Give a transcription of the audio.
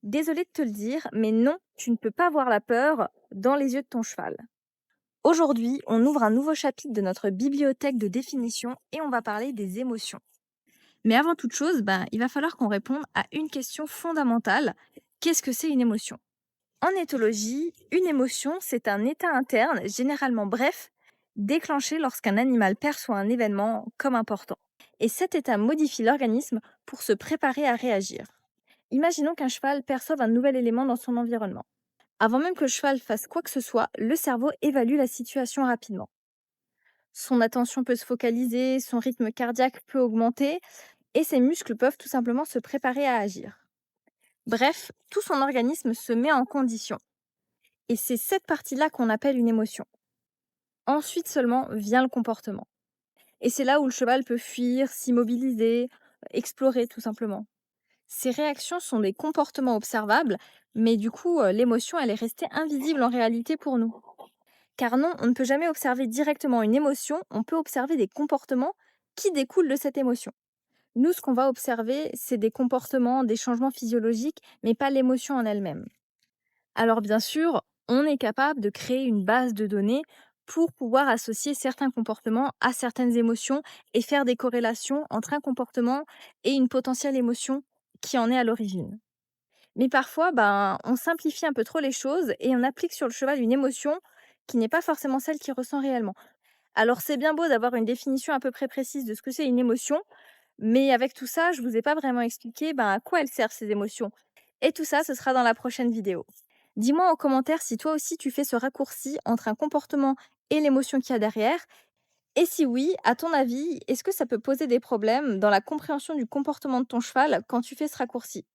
Désolée de te le dire, mais non, tu ne peux pas voir la peur dans les yeux de ton cheval. Aujourd'hui, on ouvre un nouveau chapitre de notre bibliothèque de définition et on va parler des émotions. Mais avant toute chose, il va falloir qu'on réponde à une question fondamentale. Qu'est-ce que c'est une émotion? En éthologie, une émotion, c'est un état interne, généralement bref, déclenché lorsqu'un animal perçoit un événement comme important. Et cet état modifie l'organisme pour se préparer à réagir. Imaginons qu'un cheval perçoive un nouvel élément dans son environnement. Avant même que le cheval fasse quoi que ce soit, le cerveau évalue la situation rapidement. Son attention peut se focaliser, son rythme cardiaque peut augmenter et ses muscles peuvent tout simplement se préparer à agir. Bref, tout son organisme se met en condition. Et c'est cette partie-là qu'on appelle une émotion. Ensuite seulement vient le comportement. Et c'est là où le cheval peut fuir, s'immobiliser, explorer tout simplement. Ces réactions sont des comportements observables, mais du coup, l'émotion, elle est restée invisible en réalité pour nous. Car non, on ne peut jamais observer directement une émotion, on peut observer des comportements qui découlent de cette émotion. Nous, ce qu'on va observer, c'est des comportements, des changements physiologiques, mais pas l'émotion en elle-même. Alors bien sûr, on est capable de créer une base de données pour pouvoir associer certains comportements à certaines émotions et faire des corrélations entre un comportement et une potentielle émotion qui en est à l'origine. Mais parfois, on simplifie un peu trop les choses et on applique sur le cheval une émotion qui n'est pas forcément celle qu'il ressent réellement. Alors c'est bien beau d'avoir une définition à peu près précise de ce que c'est une émotion, mais avec tout ça, je vous ai pas vraiment expliqué à quoi elles servent ces émotions. Et tout ça, ce sera dans la prochaine vidéo. Dis-moi en commentaire si toi aussi tu fais ce raccourci entre un comportement et l'émotion qu'il y a derrière. Et si oui, à ton avis, est-ce que ça peut poser des problèmes dans la compréhension du comportement de ton cheval quand tu fais ce raccourci?